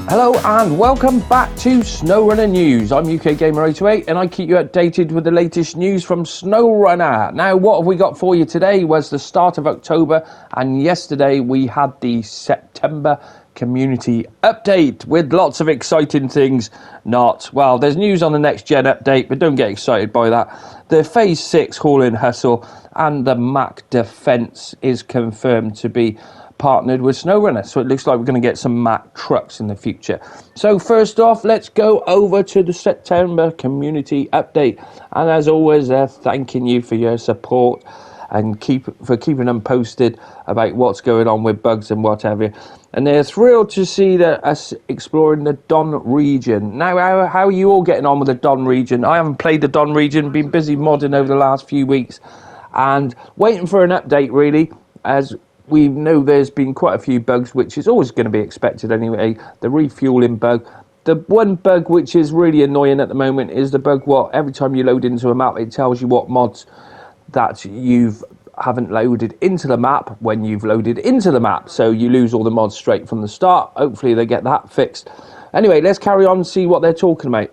Hello and welcome back to SnowRunner News. I'm UK Gamer 808 and I keep you updated with the latest news from SnowRunner. Now what have we got for you today was the start of October, and yesterday we had the September community update with lots of exciting things. There's news on the next gen update, but don't get excited by that. The phase 6 haul-in hustle and the Mack defense is confirmed to be partnered with SnowRunner, so it looks like we're going to get some Mack trucks in the future. So first off, let's go over to the September community update, and as always they're thanking you for your support and keeping them posted about what's going on with bugs and whatever, and they're thrilled to see that us exploring the Don region. Now how are you all getting on with the Don region? I haven't played the Don region, been busy modding over the last few weeks and waiting for an update really, as we know there's been quite a few bugs, which is always going to be expected anyway. The refueling bug. The one bug which is really annoying at the moment is the bug what every time you load into a map, it tells you what mods that haven't loaded into the map when you've loaded into the map. So you lose all the mods straight from the start. Hopefully they get that fixed. Anyway, let's carry on and see what they're talking about.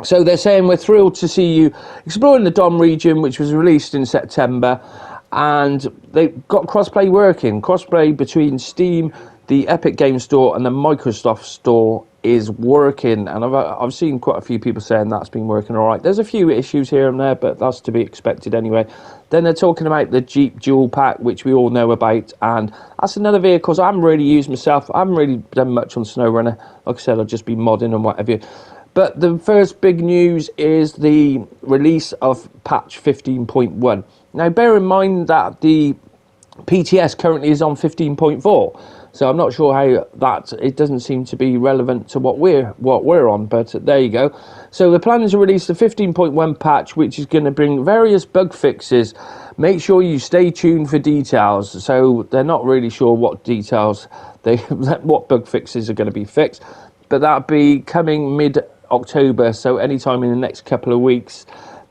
So they're saying, we're thrilled to see you exploring the Dom region, which was released in September. And they've got crossplay working. Crossplay between Steam, the Epic Game Store and the Microsoft Store is working. And I've seen quite a few people saying that's been working all right. There's a few issues here and there, but that's to be expected anyway. Then they're talking about the Jeep Dual Pack, which we all know about. And that's another vehicle I haven't really used myself. I haven't really done much on SnowRunner. Like I said, I've just been modding and whatever. But the first big news is the release of patch 15.1. Now, bear in mind that the PTS currently is on 15.4, so I'm not sure how it doesn't seem to be relevant to what we're on, but there you go. So the plan is to release the 15.1 patch, which is going to bring various bug fixes. Make sure you stay tuned for details. So they're not really sure what details what bug fixes are going to be fixed, but that'll be coming mid-October, so anytime in the next couple of weeks.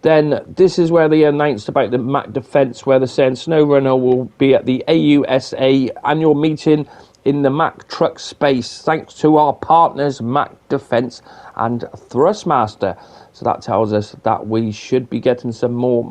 Then this is where they announced about the Mack defense, where they're saying SnowRunner will be at the AUSA annual meeting in the Mack truck space, thanks to our partners Mack Defense and Thrustmaster. So that tells us that we should be getting some more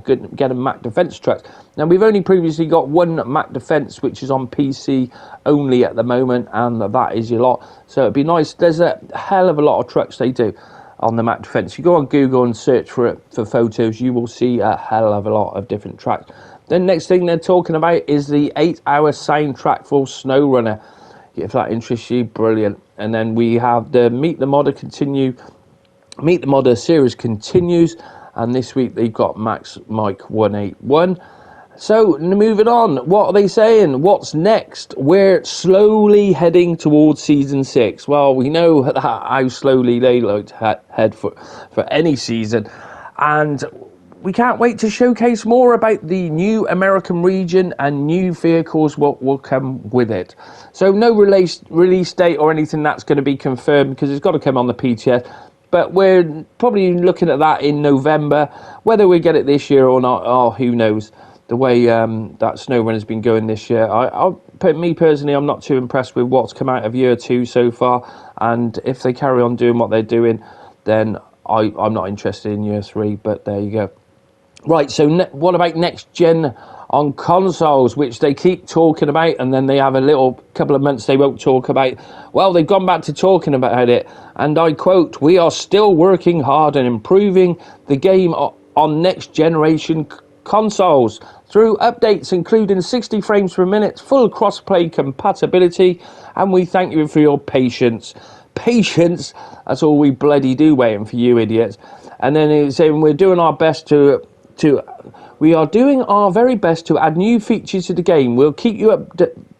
getting Mack Defense trucks. Now, we've only previously got one Mack Defense, which is on PC only at the moment, and that is your lot. So it'd be nice. There's a hell of a lot of trucks they do on the Mack Defense. If you go on Google and search for photos, you will see a hell of a lot of different tracks. Then next thing they're talking about is the 8-hour soundtrack for SnowRunner. If that interests you, brilliant. And then we have the Meet the Modder series continues, and this week they've got Max Mike 181. So moving on, what are they saying? What's next? We're slowly heading towards season 6. Well, we know how slowly they like to head for any season, and we can't wait to showcase more about the new American region and new vehicles what will come with it. So no release date or anything that's going to be confirmed, because it's got to come on the PTS. But we're probably looking at that in November. Whether we get it this year or not, who knows? The way that SnowRunner's been going this year, me personally, I'm not too impressed with what's come out of year 2 so far. And if they carry on doing what they're doing, then I'm not interested in year 3. But there you go. Right, so what about next gen on consoles, which they keep talking about, and then they have a little couple of months they won't talk about. Well, they've gone back to talking about it, and I quote, "We are still working hard and improving the game on next generation consoles through updates including 60 frames per minute, full crossplay compatibility, and we thank you for your patience." Patience, that's all we bloody do, waiting for you idiots. And then he's saying we're doing our best we are doing our very best to add new features to the game. We'll keep you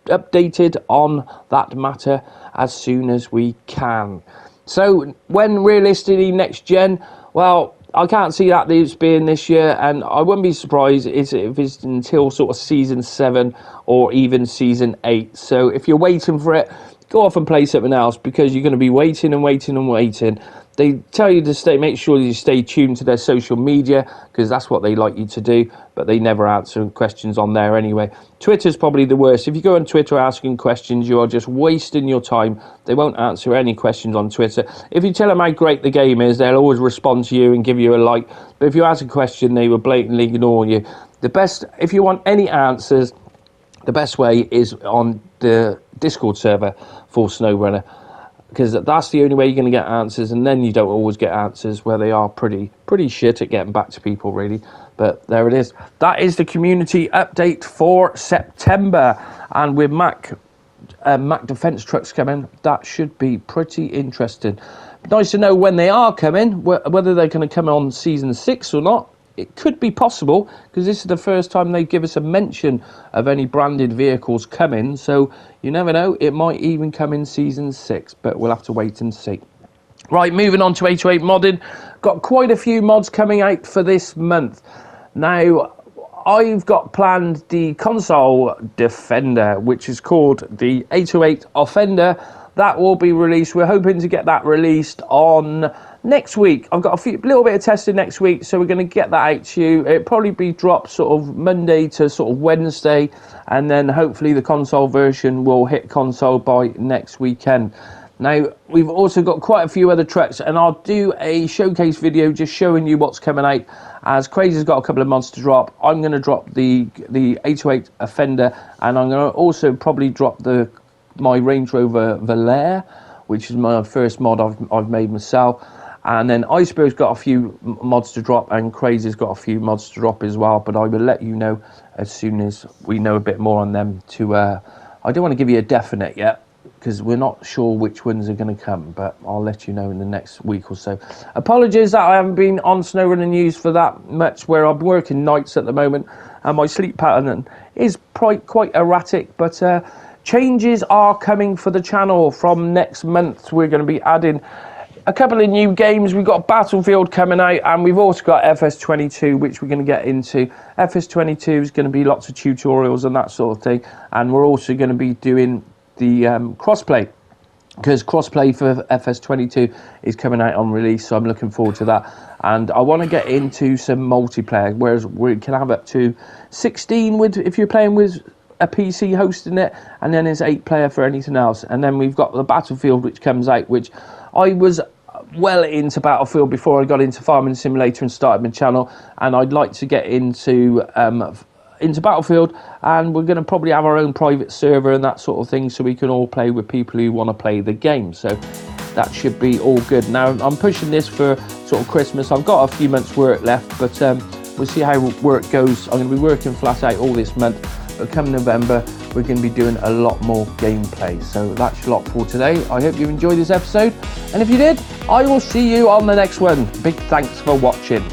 updated on that matter as soon as we can. So when realistically next gen, well, I can't see that this being this year, and I wouldn't be surprised if it's until sort of season 7 or even season 8. So if you're waiting for it, go off and play something else, because you're going to be waiting and waiting and waiting. They tell you to make sure you stay tuned to their social media, because that's what they like you to do, but they never answer questions on there anyway. Twitter's probably the worst. If you go on Twitter asking questions, you are just wasting your time. They won't answer any questions on Twitter. If you tell them how great the game is, they'll always respond to you and give you a like. But if you ask a question, they will blatantly ignore you. The best, if you want any answers, the best way is on the Discord server for SnowRunner, because that's the only way you're going to get answers, and then you don't always get answers where they are pretty shit at getting back to people, really. But there it is. That is the community update for September, and with Mack defense trucks coming, that should be pretty interesting. Nice to know when they are coming, whether they're going to come on season 6 or not. It could be possible, because this is the first time they give us a mention of any branded vehicles coming, so you never know, it might even come in season 6, but we'll have to wait and see. Right, moving on to 808 modding. Got quite a few mods coming out for this month. Now, I've got planned the console defender, which is called the 808 Offender. That will be released. We're hoping to get that released on next week. I've got a little bit of testing next week, so we're going to get that out to you. It'll probably be dropped sort of Monday to sort of Wednesday, and then hopefully the console version will hit console by next weekend. Now, we've also got quite a few other trucks, and I'll do a showcase video just showing you what's coming out. As Crazy's got a couple of mods to drop, I'm going to drop the 808 Offender, and I'm going to also probably drop my Range Rover Valère, which is my first mod I've made myself. And then Iceberg's got a few mods to drop, and Crazy's got a few mods to drop as well. But I will let you know as soon as we know a bit more on them. I don't want to give you a definite yet, because we're not sure which ones are going to come, but I'll let you know in the next week or so. Apologies that I haven't been on SnowRunner News for that much, where I'm working nights at the moment, and my sleep pattern is quite erratic, but changes are coming for the channel from next month. We're going to be adding a couple of new games. We've got Battlefield coming out, and we've also got FS22, which we're going to get into. FS22 is going to be lots of tutorials and that sort of thing, and we're also going to be doing the crossplay, because crossplay for FS22 is coming out on release, so I'm looking forward to that. And I want to get into some multiplayer, whereas we can have up to 16 if you're playing with a PC hosting it, and then there's 8 player for anything else. And then we've got the Battlefield, which comes out, which I was well into Battlefield before I got into Farming Simulator and started my channel, and I'd like to get into Battlefield, and we're going to probably have our own private server and that sort of thing, so we can all play with people who want to play the game. So that should be all good. Now, I'm pushing this for sort of Christmas. I've got a few months work left, but we'll see how work goes. I'm going to be working flat out all this month, but come November we're going to be doing a lot more gameplay. So that's a lot for today. I hope you enjoyed this episode, and if you did, I will see you on the next one. Big thanks for watching.